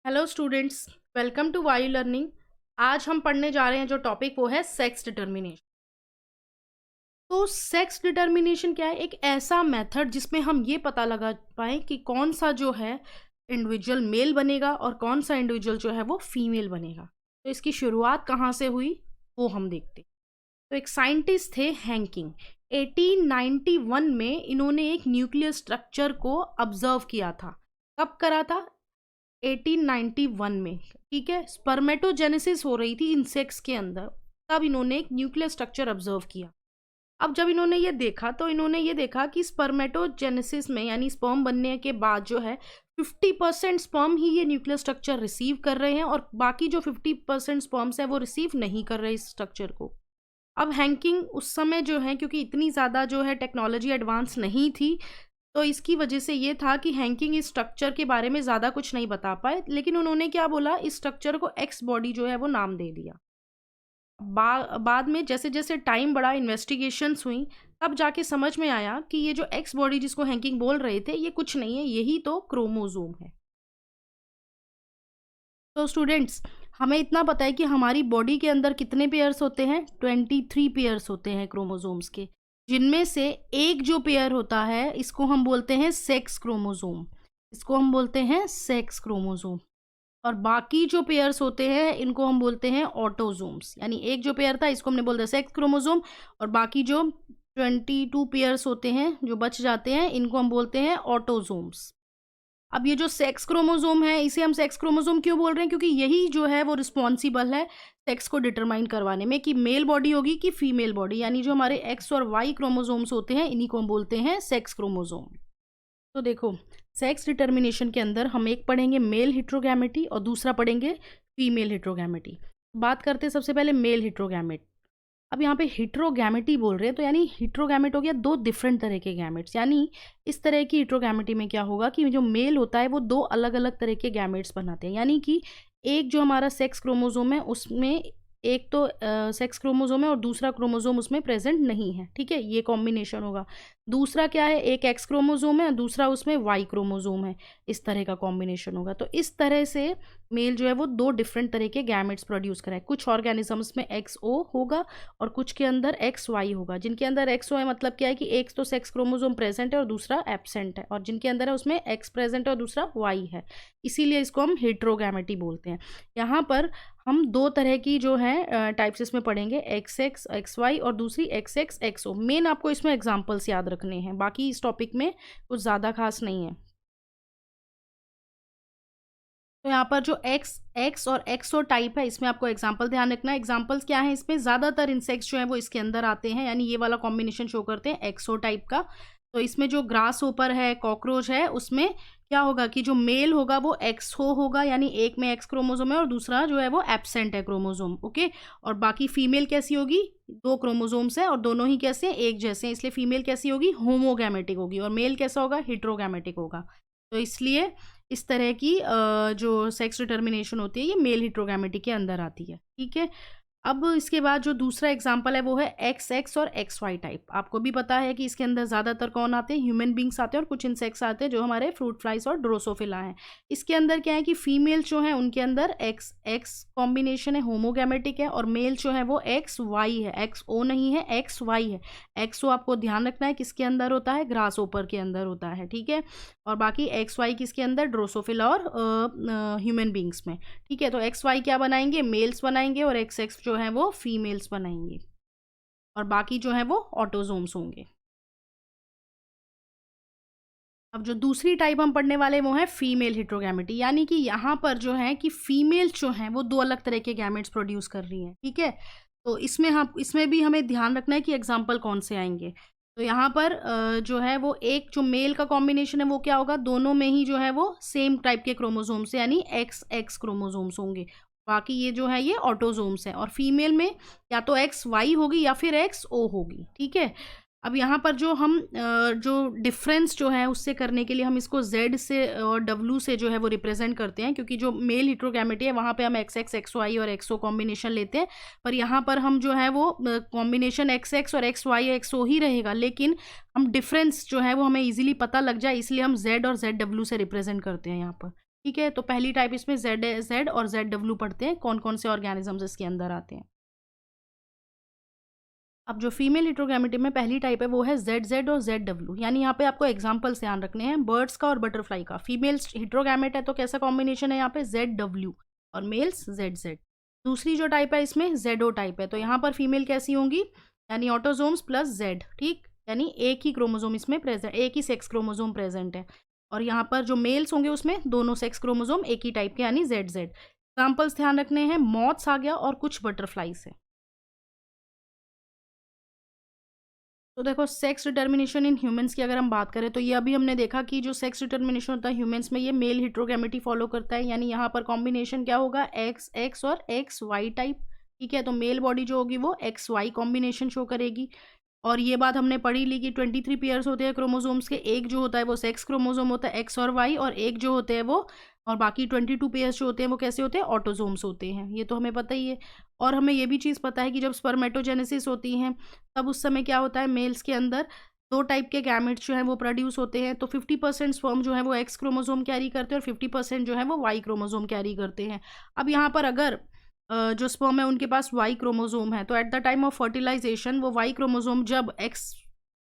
Hello students, welcome to वायु learning. आज हम पढ़ने जा रहे हैं जो टॉपिक वो है सेक्स डिटर्मिनेशन। तो सेक्स डिटर्मिनेशन क्या है? एक ऐसा मेथड जिसमें हम ये पता लगा पाए कि कौन सा जो है इंडिविजुअल मेल बनेगा और कौन सा इंडिविजुअल जो है वो फीमेल बनेगा। तो इसकी शुरुआत कहाँ से हुई वो हम देखते हैं। तो एक साइंटिस्ट थे हैंकिंग। 1891 में इन्होंने एक न्यूक्लियर स्ट्रक्चर को ऑब्जर्व किया था। कब करा था? 1891 में। ठीक है, स्पर्मेटोजेनेसिस हो रही थी इंसेक्ट्स के अंदर, तब इन्होंने एक न्यूक्लियर स्ट्रक्चर ऑब्जर्व किया। अब जब इन्होंने ये देखा तो इन्होंने ये देखा कि स्पर्मेटोजेनेसिस में यानी स्पर्म बनने के बाद जो है 50% स्पर्म ही ये न्यूक्लियर स्ट्रक्चर रिसीव कर रहे हैं और बाकी जो 50% स्पर्म्स है वो रिसीव नहीं कर रहे इस स्ट्रक्चर को। अब हैंकिंग उस समय जो है, क्योंकि इतनी ज़्यादा जो है टेक्नोलॉजी एडवांस नहीं थी, तो इसकी वजह से ये था कि हैंकिंग इस स्ट्रक्चर के बारे में ज़्यादा कुछ नहीं बता पाए, लेकिन उन्होंने क्या बोला, इस स्ट्रक्चर को एक्स बॉडी जो है वो नाम दे दिया। बाद में जैसे जैसे टाइम बढ़ा, इन्वेस्टिगेशंस हुई, तब जाके समझ में आया कि ये जो एक्स बॉडी जिसको हैंकिंग बोल रहे थे ये कुछ नहीं है, यही तो क्रोमोजोम है। तो स्टूडेंट्स, हमें इतना पता है कि हमारी बॉडी के अंदर कितने पेयर्स होते हैं? 23 पेयर्स होते हैं क्रोमोजोम्स के, जिनमें से एक जो पेयर होता है इसको हम बोलते हैं सेक्स क्रोमोजोम। इसको हम बोलते हैं सेक्स क्रोमोजोम। और बाकी जो पेयर्स होते हैं इनको हम बोलते हैं ऑटोजोम्स। यानी एक जो पेयर था इसको हमने बोल दिया सेक्स क्रोमोजोम, और बाकी जो 22 पेयर्स होते हैं जो बच जाते हैं इनको हम बोलते हैं ऑटोजोम्स। अब ये जो सेक्स क्रोमोजोम है इसे हम सेक्स क्रोमोजोम क्यों बोल रहे हैं? क्योंकि यही जो है वो रिस्पॉन्सिबल है सेक्स को डिटरमाइन करवाने में कि मेल बॉडी होगी कि फीमेल बॉडी। यानी जो हमारे एक्स और वाई क्रोमोजोम्स होते हैं इन्हीं को हम बोलते हैं सेक्स क्रोमोजोम। तो देखो, सेक्स डिटर्मिनेशन के अंदर हम एक पढ़ेंगे मेल हिट्रोगैमेटी और दूसरा पढ़ेंगे फीमेल हिट्रोगैमेटी। बात करते हैं सबसे पहले मेल हिट्रोगैमेट। अब यहाँ पे हिट्रोगैमेटी बोल रहे हैं, तो यानी हिट्रोगैमेट हो गया दो डिफरेंट तरह के गैमेट्स। यानी इस तरह की हिट्रोगैमेटी में क्या होगा कि जो मेल होता है वो दो अलग अलग तरह के गैमेट्स बनाते हैं। यानी कि एक जो हमारा सेक्स क्रोमोजोम है उसमें एक तो सेक्स क्रोमोजोम है और दूसरा क्रोमोजोम उसमें प्रेजेंट नहीं है। ठीक है, ये कॉम्बिनेशन होगा। दूसरा क्या है, एक एक्स क्रोमोजोम है और दूसरा उसमें वाई क्रोमोजोम है। इस तरह का कॉम्बिनेशन होगा। तो इस तरह से मेल जो है वो दो डिफरेंट तरह के गैमेट्स प्रोड्यूस कराए। कुछ ऑर्गेनिजम्स में एक्स ओ होगा और कुछ के अंदर एक्स वाई होगा। जिनके अंदर एक्स ओ है मतलब क्या है कि एक तो सेक्स क्रोमोजोम प्रेजेंट है और दूसरा एब्सेंट है, और जिनके अंदर है उसमें एक्स प्रेजेंट है और दूसरा वाई है। इसीलिए इसको हम हेट्रोगैमेटी बोलते हैं। यहाँ पर हम दो तरह की जो है टाइप्स इसमें पढ़ेंगे, एक्स एक्स एक्स वाई और दूसरी एक्स एक्स एक्स ओ। मेन आपको इसमें एग्जाम्पल्स याद रखने हैं, बाकी इस टॉपिक में कुछ ज़्यादा खास नहीं है। तो यहाँ पर जो एक्स एक्स और एक्सो टाइप है इसमें आपको एग्जाम्पल ध्यान रखना है। एग्जाम्पल्स क्या है, इसमें ज़्यादातर इंसेक्ट्स जो है वो इसके अंदर आते हैं, यानी ये वाला कॉम्बिनेशन शो करते हैं एक्सो टाइप का। तो इसमें जो ग्रास होपर है, कॉकरोच है, उसमें क्या होगा कि जो मेल होगा वो एक्सो होगा, यानी एक में एक्स क्रोमोजोम है और दूसरा जो है वो एब्सेंट है क्रोमोजोम। ओके, और बाकी फीमेल कैसी होगी? दो क्रोमोजोम्स है और दोनों ही कैसे हैं? एक जैसे हैं, इसलिए फीमेल कैसी होगी? होमोगैमेटिक होगी, और मेल कैसा होगा? हिट्रोगैमेटिक होगा। तो इसलिए इस तरह की जो सेक्स डिटर्मिनेशन होती है ये मेल हिट्रोगैमेटी के अंदर आती है। ठीक है, अब इसके बाद जो दूसरा एग्जाम्पल है वो है एक्स एक्स और एक्स वाई टाइप। आपको भी पता है कि इसके अंदर ज़्यादातर कौन आते हैं? ह्यूमन बींग्स आते हैं और कुछ इंसेक्ट्स आते हैं जो हमारे फ्रूट फ्लाइज और ड्रोसोफिला हैं। इसके अंदर क्या है कि फीमेल जो है उनके अंदर एक्स एक्स कॉम्बिनेशन है, होमोगैमेटिक है, और मेल जो है वो एक्स वाई है, एक्स ओ नहीं है, एक्स वाई है। एक्स ओ आपको ध्यान रखना है किसके अंदर होता है? ग्रास ओपर के अंदर होता है। ठीक है, और बाकी एक्स वाई किसके अंदर? ड्रोसोफिला और ह्यूमन बींग्स में। ठीक है, तो एक्स वाई क्या बनाएंगे? मेल्स बनाएंगे, और एक्स एक्स जो है वो फीमेल्स बनाएंगे, और बाकी जो है वो ऑटोजोम्स होंगे। अब जो दूसरी टाइप हम पढ़ने वाले वो है फीमेल हिट्रोगैमेटी। यानी कि यहाँ पर जो है कि फीमेल जो है वो दो अलग तरह के गैमेट्स प्रोड्यूस कर रही हैं। ठीक है, तो इसमें भी हमें ध्यान रखना है कि एग्जाम्पल कौन से आएंगे। तो यहाँ पर जो है वो एक जो मेल का कॉम्बिनेशन है वो क्या होगा? दोनों में ही जो है वो सेम टाइप के क्रोमोजोम्स, यानी एक्स एक्स क्रोमोजोम्स होंगे। बाकी ये जो है ये ऑटोजोम्स हैं, और फीमेल में या तो एक्स वाई होगी या फिर एक्स ओ होगी। ठीक है, अब यहाँ पर जो हम जो डिफरेंस जो है उससे करने के लिए हम इसको Z से और W से जो है वो रिप्रेजेंट करते हैं, क्योंकि जो मेल हिट्रोगैमेटी है वहाँ पे हम एक्स एक्स एक्स वाई और एक्सओ कॉम्बिनेशन लेते हैं, पर यहाँ पर हम जो है वो कॉम्बिनेशन एक्स एक्स और एक्स वाई एक्स ओ ही रहेगा, लेकिन हम डिफरेंस जो है वो हमें इजीली पता लग जाए इसलिए हम Z और ZW से रिप्रेजेंट करते हैं यहाँ पर। ठीक है, तो पहली टाइप इसमें जेड और ZW पढ़ते हैं, कौन कौन से ऑर्गेनिजम्स इसके अंदर आते हैं। अब जो फीमेल हिट्रोगैमेटी में पहली टाइप है वो है ZZ और ZW, यानी यहाँ पे आपको एग्जांपल्स ध्यान रखने हैं, बर्ड्स का और बटरफ्लाई का। फीमेल हिट्रोगैमेट है तो कैसा कॉम्बिनेशन है यहाँ पे ZW और मेल्स ZZ। दूसरी जो टाइप है इसमें ZO टाइप है, तो यहाँ पर फीमेल कैसी होंगी, यानी ऑटोजोम्स प्लस Z, ठीक, यानी एक ही क्रोमोजोम इसमें प्रेजेंट, एक ही सेक्स क्रोमोजोम प्रेजेंट है। और यहाँ पर जो मेल्स होंगे उसमें दोनों सेक्स क्रोमोजोम एक ही टाइप के, यानी ZZ। एग्जाम्पल्स ध्यान रखने हैं, मॉथ्स आ गया और कुछ बटरफ्लाईज है। तो देखो सेक्स डिटर्मिनेशन इन ह्यूमंस की अगर हम बात करें तो ये अभी हमने देखा कि जो सेक्स डिटर्मिनेशन होता है ह्यूमंस में ये मेल हिट्रोगैमेटी फॉलो करता है, यानी यहाँ पर कॉम्बिनेशन क्या होगा, XX और XY टाइप, ठीक है। तो मेल बॉडी जो होगी वो XY कॉम्बिनेशन शो करेगी। और ये बात हमने पढ़ी ली कि 23 पेयर्स होते हैं क्रोमोसोम्स के, एक जो होता है वो सेक्स क्रोमोसोम होता है X और Y, और एक जो होते हैं वो, और बाकी 22 पेयर्स जो होते हैं वो कैसे होते हैं, ऑटोसोम्स होते हैं, ये तो हमें पता ही है। और हमें ये भी चीज़ पता है कि जब स्पर्मेटोजेनेसिस होती हैं तब उस समय क्या होता है, मेल्स के अंदर 2 टाइप के गैमेट्स जो हैं वो प्रोड्यूस होते हैं। तो 50% स्पर्म जो है वो X क्रोमोसोम कैरी करते हैं और 50% जो है वो Y क्रोमोसोम कैरी करते हैं। अब यहाँ पर अगर जो स्पर्म है उनके पास Y क्रोमोसोम है तो at the time of fertilization वो Y क्रोमोसोम जब X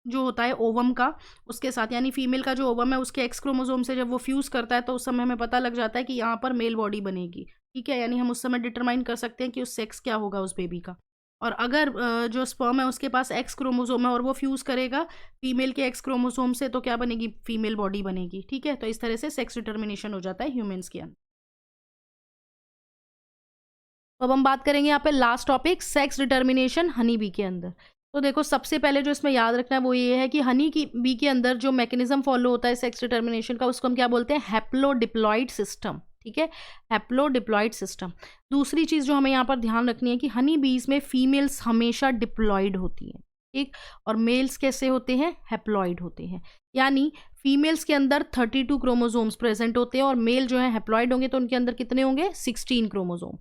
जो होता है ओवम का उसके साथ, यानी फीमेल का जो ओवम है उसके X क्रोमोसोम से जब वो फ्यूज़ करता है तो उस समय हमें पता लग जाता है कि यहाँ पर मेल बॉडी बनेगी, ठीक है। यानी हम उस समय डिटरमाइन कर सकते हैं कि उस सेक्स क्या होगा उस बेबी का। और अगर जो स्पर्म है उसके पास X क्रोमोसोम है और वो फ्यूज़ करेगा फीमेल के X क्रोमोसोम से तो क्या बनेगी, फीमेल बॉडी बनेगी, ठीक है। तो इस तरह से सेक्स डिटर्मिनेशन हो जाता है ह्यूमन्स के अंदर। तो अब हम बात करेंगे यहाँ पे last topic, sex determination honey bee के अंदर। तो देखो सबसे पहले जो इसमें याद रखना है वो ये है कि हनी की बी के अंदर जो मैकेनिज्म फॉलो होता है सेक्स डिटर्मिनेशन का उसको हम क्या बोलते हैं, हैप्लोडिप्लॉइड सिस्टम, ठीक है, हैप्लोडिप्लॉइड सिस्टम। दूसरी चीज़ जो हमें यहाँ पर ध्यान रखनी है कि हनी बीज में फीमेल्स हमेशा डिप्लॉइड होती हैं, ठीक, और मेल्स कैसे होते हैं, हैप्लॉइड होते हैं। यानी फीमेल्स के अंदर 32 क्रोमोसोम्स प्रेजेंट होते हैं और मेल जो है हैप्लॉइड होंगे तो उनके अंदर कितने होंगे, 16 क्रोमोसोम।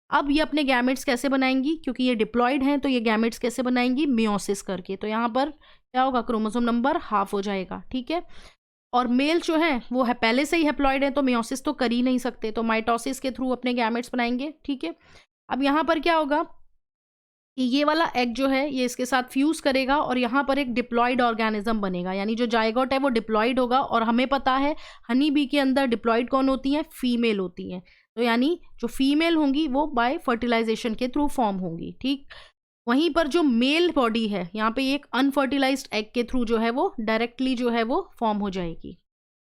अब ये अपने गैमेट्स कैसे बनाएंगी, क्योंकि ये डिप्लॉइड हैं तो ये गैमेट्स कैसे बनाएंगी, मियोसिस करके। तो यहाँ पर क्या होगा, क्रोमोसोम नंबर हाफ हो जाएगा, ठीक है। और मेल जो है वो है पहले से ही हैप्लॉइड है तो मियोसिस तो कर ही नहीं सकते, तो माइटोसिस के थ्रू अपने गैमेट्स बनाएंगे, ठीक है। अब यहाँ पर क्या होगा कि ये वाला एग जो है ये इसके साथ फ्यूज करेगा और यहाँ पर एक डिप्लॉइड ऑर्गेनिज्म बनेगा, यानी जो जायगोट है वो डिप्लॉइड होगा। और हमें पता है हनी बी के अंदर डिप्लॉइड कौन होती हैं, फीमेल होती हैं। तो यानी जो फीमेल होंगी वो बाय फर्टिलाइजेशन के थ्रू फॉर्म होंगी, ठीक। वहीं पर जो मेल बॉडी है यहाँ पे एक अनफर्टिलाइज्ड एग के थ्रू जो है वो डायरेक्टली जो है वो फॉर्म हो जाएगी,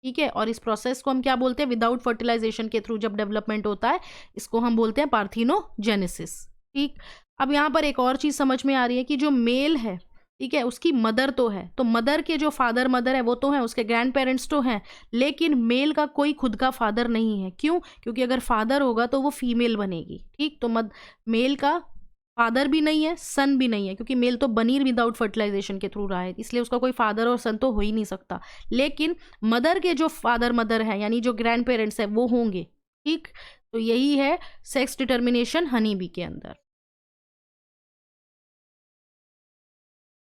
ठीक है। और इस प्रोसेस को हम क्या बोलते हैं, विदाउट फर्टिलाइजेशन के थ्रू जब डेवलपमेंट होता है इसको हम बोलते हैं पार्थिनोजेनेसिस, ठीक। अब यहाँ पर एक और चीज़ समझ में आ रही है कि जो मेल है, ठीक है, उसकी मदर तो है, तो मदर के जो फादर मदर है वो तो हैं, उसके ग्रैंड पेरेंट्स तो हैं, लेकिन मेल का कोई खुद का फादर नहीं है। क्यों, क्योंकि अगर फादर होगा तो वो फीमेल बनेगी, ठीक। तो मेल का फादर भी नहीं है, सन भी नहीं है, क्योंकि मेल तो बनी विदाउट फर्टिलाइजेशन के थ्रू रहा है, इसलिए उसका कोई फादर और सन तो हो ही नहीं सकता। लेकिन मदर के जो फादर मदर है यानी जो ग्रैंड पेरेंट्स है वो होंगे, ठीक। तो यही है सेक्स डिटर्मिनेशन हनी बी के अंदर।